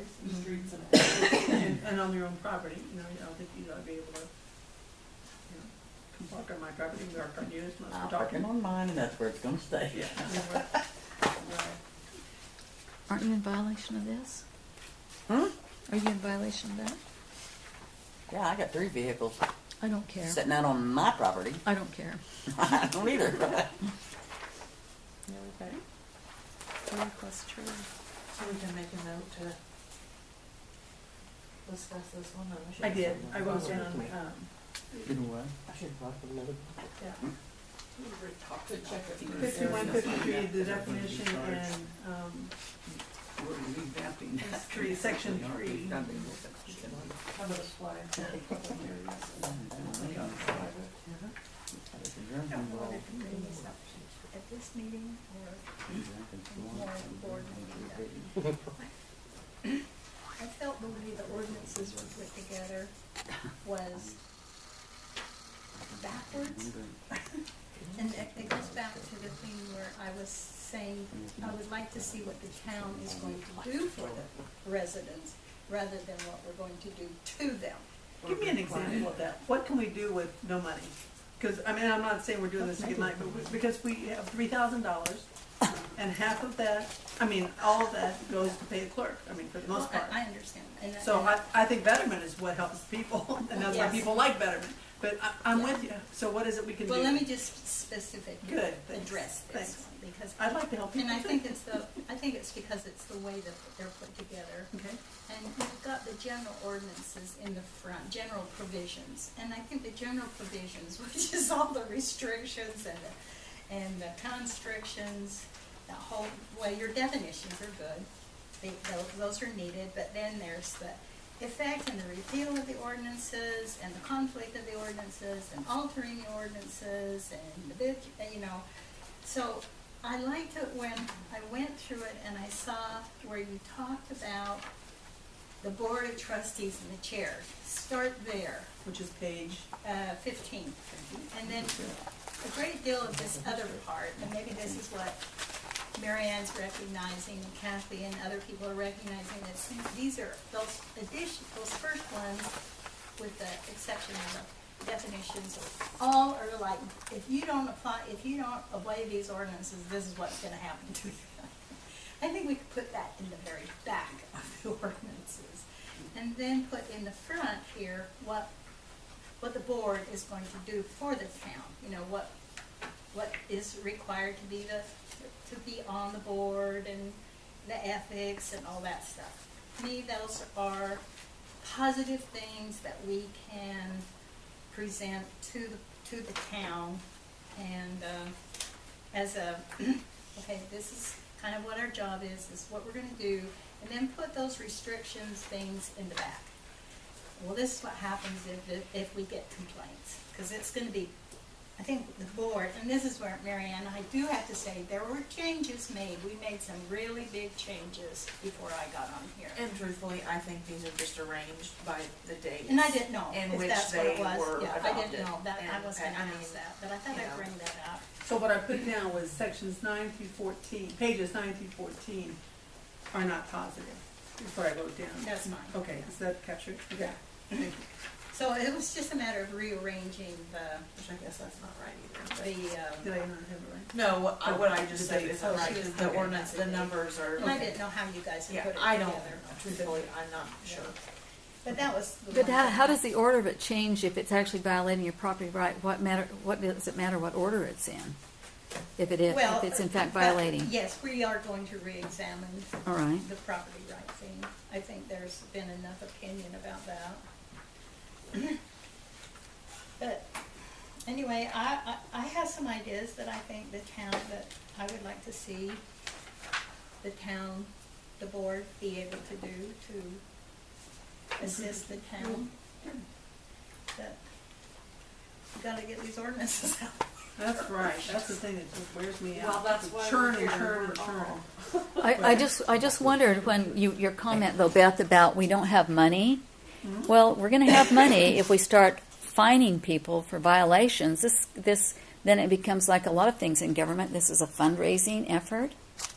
driveways and streets and on your own property, you know, I don't think you ought to be able to, you know, come park on my property, park on yours, unless I'm we're talking. parking on mine, and that's where it's gonna stay. Yeah. Right. Aren't you in violation of this? Hmm? Are you in violation of that? Yeah, I got 3 vehicles I don't care. sitting out on my property. I don't care. I don't either. Okay. Tree plus tree. So we can make a note to discuss this one. I did, I wrote down, You know what? I should have brought another. yeah. To check if you. 5153, the definition and, We're revamping that. tree, section 3. How about a slide? At this meeting or more board meeting? I felt the way the ordinances were put together was backwards. And it goes back to the thing where I was saying, I would like to see what the town is going to do for the residents rather than what we're going to do to them. Give me an example of that. What can we do with no money? Because, I mean, I'm not saying we're doing this to get money, but because we have $3,000, and half of that, I mean, all of that goes to pay the clerk, I mean, for the most part. I understand. And So I think betterment is what helps people, and that's why Yes. people like betterment. But I'm with you. So what is it we can do? well, let me just specifically Good, thanks. address this Thanks. one because I'd like to help people and I too. think it's because it's the way that they're put together. Okay. And you've got the general ordinances in the front, general provisions. And I think the general provisions, which is all the restrictions and the constrictions, the whole, well, your definitions are good. Those are needed, but then there's the effect and the repeal of the ordinances and the conflict of the ordinances and altering the ordinances and the bit, you know. So I liked it when I went through it and I saw where you talked about the board of trustees and the chair. Start there, Which is page. 15. And then a great deal of this other part, and maybe this is what Mary Ann's recognizing and Kathy and other people are recognizing, that these are those first ones, with the exception of the definitions, all are like, if you don't obey these ordinances, this is what's gonna happen to you. I think we could put that in the very back of the ordinances. And then put in the front here what the board is going to do for the town. You know, what is required to be on the board and the ethics and all that stuff. To me, those are positive things that we can present to the town, and as a okay, this is kind of what our job is. This is what we're going to do, and then put those restrictions things in the back. Well, this is what happens if we get complaints, because it's going to be, I think, the board, and this is where, Mary Ann, I do have to say, there were changes made. We made some really big changes before I got on here. And truthfully, I think these are just arranged by the dates. And I didn't know in if which that's what it they was. were Yeah, I adopted. didn't know that. I And, was going to I mean, ask that, but I thought you I'd know. bring that up. So what I put down was sections 9 through 14, pages 9 through 14 are not positive. That's what I wrote down. That's fine. Okay, is that captured? Okay, thank you. So it was just a matter of rearranging Which I guess that's not right either. Did I not have it right? No, what I just said isn't Oh, right, she was because the okay. ordinance, the numbers are. and I didn't know how you guys had Yeah, put it I together. don't, truthfully, I'm not sure. But that was the But one how thing. does the order of it change if it's actually violating your property right? What does it matter what order it's in? If it's in fact violating. Yes, we are going to re-examine All right. the property right thing. I think there's been enough opinion about that. But anyway, I have some ideas that I think the town, that I would like to see the town, the board be able to do to assist the town. But you gotta get these ordinances out. That's right, that's the thing that just wears me out. Well, that's why Churn we're and here. churn and churn. I just wondered when your comment though, Beth, about we don't have money. Well, we're going to have money if we start fining people for violations. This then it becomes like a lot of things in government. This is a fundraising effort.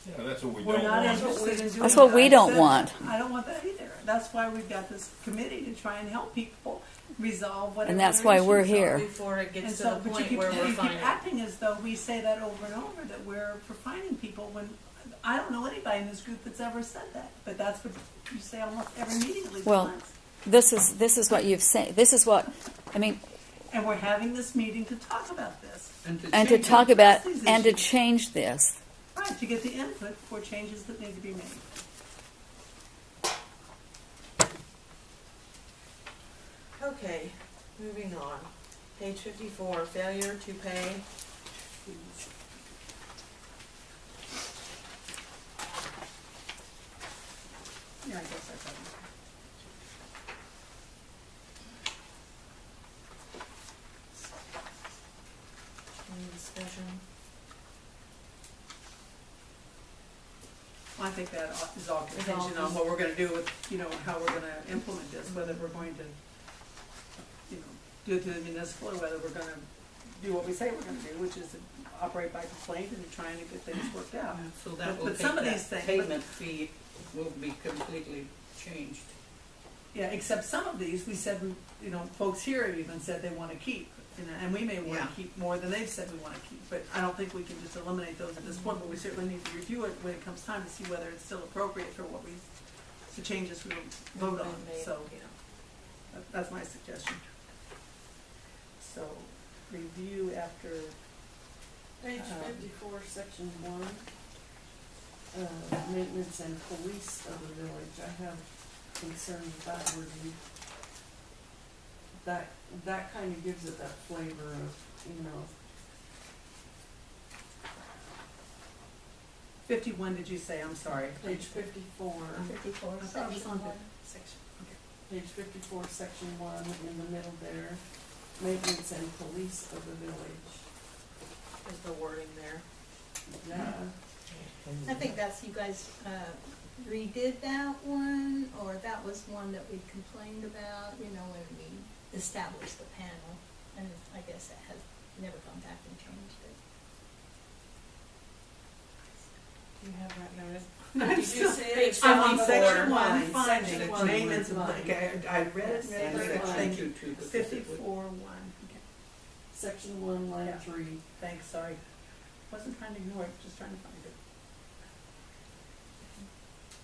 Yeah, that's what we We're don't not want. interested in doing That's what that. we I don't said, want. I don't want that either. That's why we've got this committee to try and help people resolve whatever And that's their why we're issues are. here. Before it And gets to so, the but you point keep, where we're you keep finding. acting as though we say that over and over, that we're for finding people, when I don't know anybody in this group that's ever said that. But that's what you say almost every meeting at least Well, once. This is what you've said. This is what, I mean, And we're having this meeting to talk about this. and to change it. talk about, these and to issues. change this. Right, to get the input for changes that need to be made. Okay, moving on. Page 54, failure to pay. Yeah, I guess that's all. Any discussion? Well, I think that is all contingent on what we're gonna do with, how we're gonna implement this, whether we're going to, do it through the municipal, or whether we're gonna do what we say we're gonna do, which is to operate by complaint and trying to get things worked out. So that But will take some of that these things- payment fee will be completely changed. Yeah, except some of these, we said, folks here have even said they wanna keep, and we may wanna Yeah. keep more than they've said we wanna keep, but I don't think we can just eliminate those at this point, but we certainly need to review it when it comes time to see whether it's still appropriate for the changes we vote on, so. That's my suggestion. So, review after, Page 54, section 1, maintenance and police of the village. I have concern with that wording. That kind of gives it that flavor of, 51, did you say? I'm sorry. page 54, 54, I thought it was section on 1. section. page 54, section 1, in the middle there. Maintenance and police of the village. Is the wording there? Yeah. I think that's, you guys redid that one, or that was one that we complained about, when we established the panel. And I guess it has never gone back and changed it. Do you have that notice? Did you see it? I'm on 54. section 1, Section finding, one, maintenance, one. okay, I read it, Yes. read And it, Section thank you. 2 specifically. 54-1, okay, Section 1, line Yeah. 3. thanks, sorry. Wasn't trying to ignore it, just trying to find it.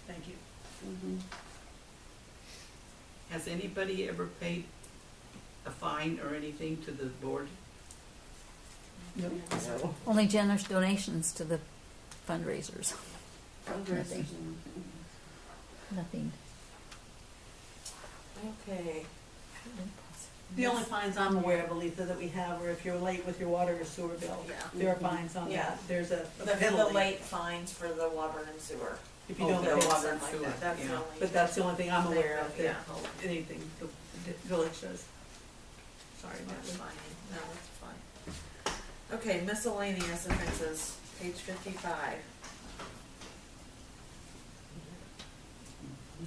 Thank you. Mm-hmm. Has anybody ever paid a fine or anything to the board? Only generous donations to the fundraisers. Fundraisers and Nothing. Okay. The only fines I'm aware of, Aletha, that we have are if you're late with your water or sewer bill. Yeah. There are fines on Yeah. that. There's a The penalty late fines for the water and sewer. if you Oh, don't the pay. water and Something sewer, like that. That's the yeah. only. But that's the only thing I'm aware of, that Yeah. anything the village does. Sorry, That's Natalie. fine. No, that's fine. Okay, miscellaneous offenses, page 55.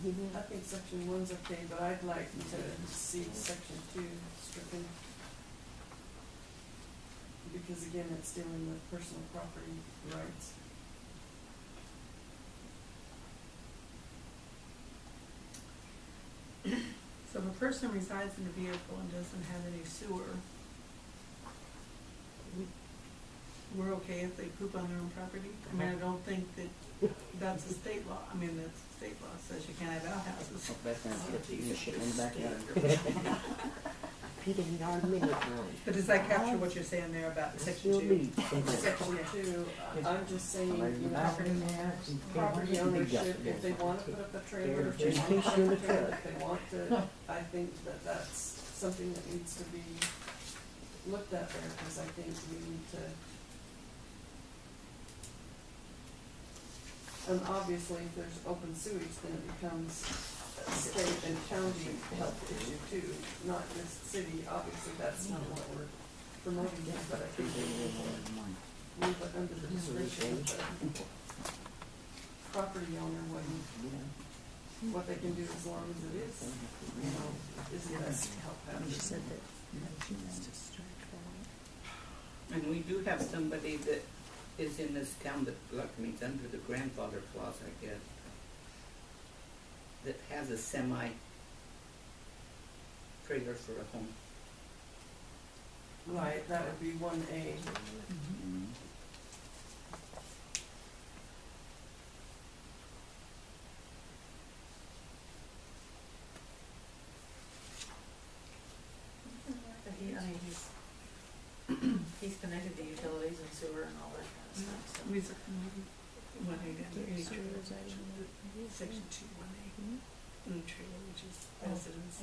I think section 1's okay, but I'd like to see section 2 stricken. Because again, it's dealing with personal property rights. So if a person resides in a vehicle and doesn't have any sewer, we're okay if they poop on their own property? I mean, I don't think that that's a state law. I mean, that's state law says you can't have outhouses. Back there and put the shit in the backyard. But does that capture what you're saying there about section 2? Section 2, I'm just saying, property ownership, if they wanna put up a trailer, if they wanna put up a trailer, if they want to, I think that that's something that needs to be looked at there, because I think we need to. And obviously, if there's open sewage, then it becomes a state and county health issue too, not just city. Obviously, that's not what we're promoting here, but I think we need to leave it under the discretion of the property owner what they can do as long as it is, is best to help out. And we do have somebody that is in this town that, like, I mean, it's under the grandfather clause, I guess, that has a semi trailer for a home? Right, that would be 1A. But he, I mean, he's connected to utilities and sewer and all that kind of stuff, so. Section 2, 1A. Trailer, which is residence.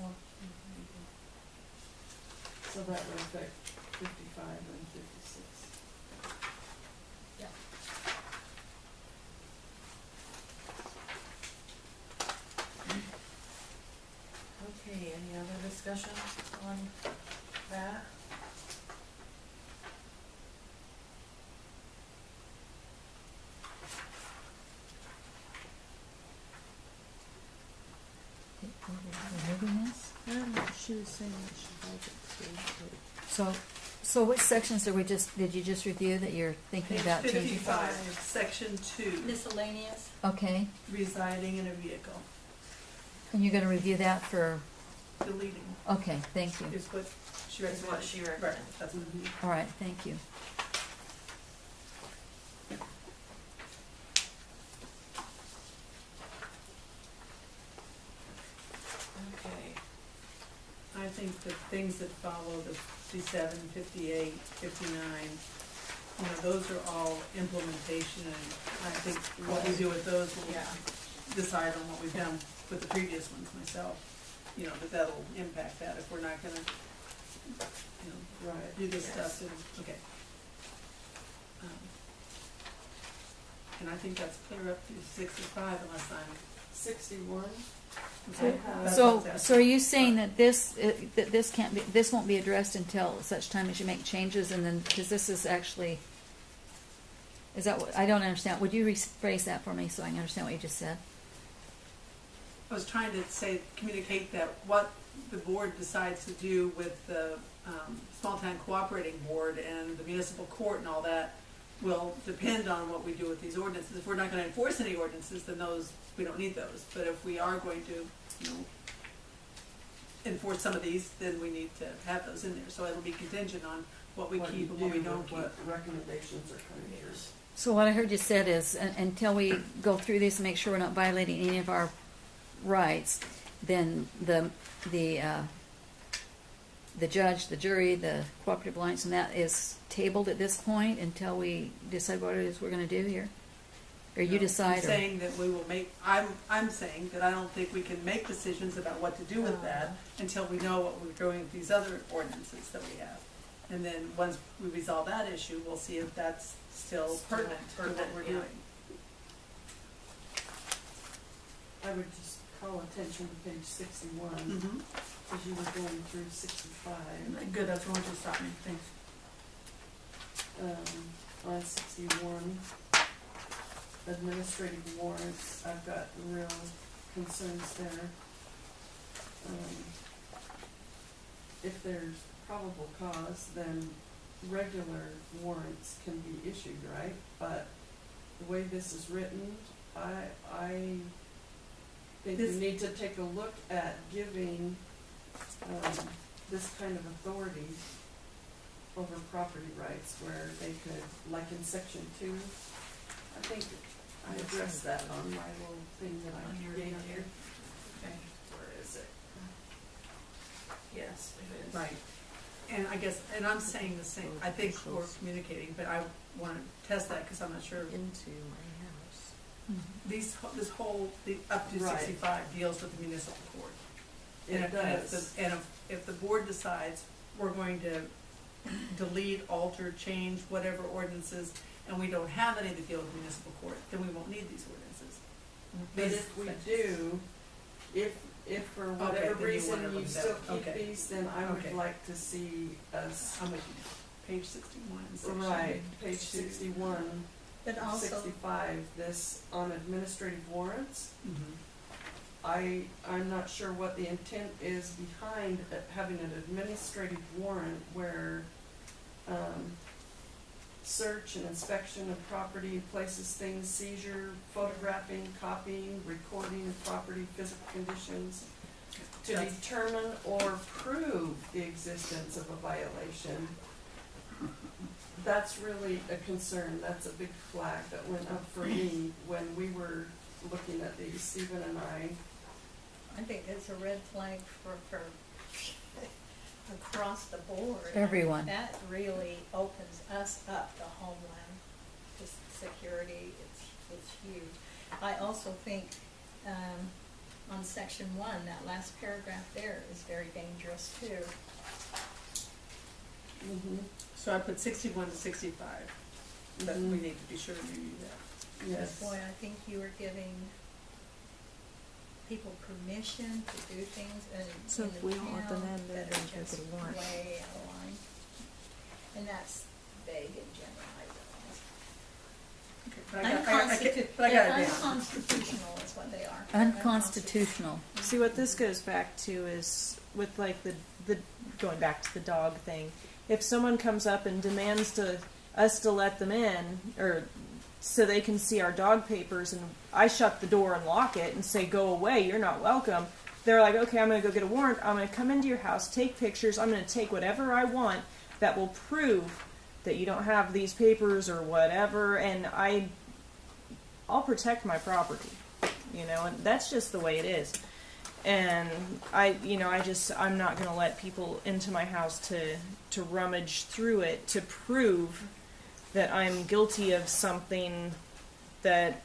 So that would affect 55 and 56. Yeah. Okay, any other discussion on that? Removing this? She was saying that she liked it too. So which sections did you just review that you're thinking Page about changing? 55, section 2, Miscellaneous, Okay, residing in a vehicle, and you're gonna review that for, deleting okay, thank you. is what she Is recommends. what she Right, recommends. that's what. All right, thank you. Okay, I think the things that follow, the 57, 58, 59, you know, those are all implementation, and I think what we do with those will yeah, decide on what we've done with the previous ones myself. You know, but that'll impact that if we're not gonna, you know, Right. do this Yes. stuff, then, okay. And I think that's clear up to 65 unless I'm. 61? Okay, that's So, what's that. so are you saying that this can't be, this won't be addressed until such time as you make changes, and then, because this is actually, is that what, I don't understand, would you rephrase that for me so I can understand what you just said? I was trying to say, communicate that what the board decides to do with the small town cooperating board and the municipal court and all that will depend on what we do with these ordinances. If we're not gonna enforce any ordinances, then those, we don't need those. But if we are going to, you know, enforce some of these, then we need to have those in there. So it'll be contingent on what we keep and what we don't keep. What recommendations are coming here. So what I heard you said is, until we go through this and make sure we're not violating any of our rights, then the judge, the jury, the cooperative alliance, and that is tabled at this point until we decide what it is we're gonna do here? Or you No, decide, I'm or, saying that we will make, I'm saying that I don't think we can make decisions about what to do with that until we know what we're doing with these other ordinances that we have. And then, once we resolve that issue, we'll see if that's still pertinent to what we're yeah. doing. I would just call attention to page 61, Mm-hmm. as you were going through 65. Good, that's what you stopped me, thanks. On 61, administrative warrants, I've got real concerns there. If there's probable cause, then regular warrants can be issued, right? But the way this is written, I think we This- need to take a look at giving, this kind of authority over property rights where they could, like in section 2, I think I addressed that on my little thing that I On your gave email you. here? Okay, where is it? Yes, it is. Right, and I guess, and I'm saying the same, I think we're communicating, but I wanna test that, cause I'm not sure. Into my house. This whole, the up to Right. 65 deals with the municipal court. It And does. if the board decides we're going to delete, alter, change, whatever ordinances, and we don't have any that deal with municipal court, then we won't need these ordinances. But if we do, if for Okay, whatever then you wanna reason you look still at- keep okay. these, then I would Okay. like to see us, I'm with you now. Page 61 and section. right, page 2. 61, but also, 65, this on administrative warrants. Mhm. I'm not sure what the intent is behind having an administrative warrant where, search and inspection of property, places, things, seizure, photographing, copying, recording of property, physical conditions, to That's- determine or prove the existence of a violation. That's really a concern, that's a big flag that went up for me when we were looking at these, Stephen and I think it's a red flag for across the board. Everyone. That really opens us up to homeland, to security, it's huge. I also think, on section 1, that last paragraph there is very dangerous too. So I put 61 to 65, but we need to be sure to review that. Yes. Boy, I think you were giving people permission to do things So in if the we don't want them town in, they're that gonna are take just it a warrant. way out of line. And that's vague in general, I But I realize. got it down. Unconstitutional is what they are. Unconstitutional. See, what this goes back to is with like the going back to the dog thing. If someone comes up and demands us to let them in, or so they can see our dog papers, and I shut the door and lock it and say, go away, you're not welcome. They're like, okay, I'm going to go get a warrant. I'm going to come into your house, take pictures. I'm going to take whatever I want that will prove that you don't have these papers or whatever. And I'll protect my property, and that's just the way it is. And I'm not going to let people into my house to rummage through it to prove that I'm guilty of something that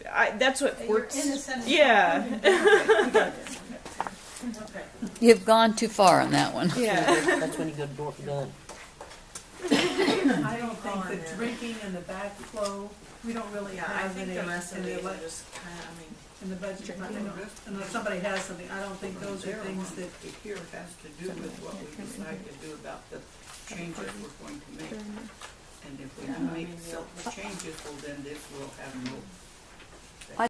that's what You're courts. innocent of Yeah. Okay. You've gone too far on that one. Yeah. That's when you go door to gun. I don't think the drinking and the backflow, we don't really Yeah, I have think any the rest in of the, these are just kinda, in the budget fund. Unless somebody has something, I don't think those are things that, It here has to do with what we decide to do about the changes we're going to make. And if we make some changes, well, then this will have no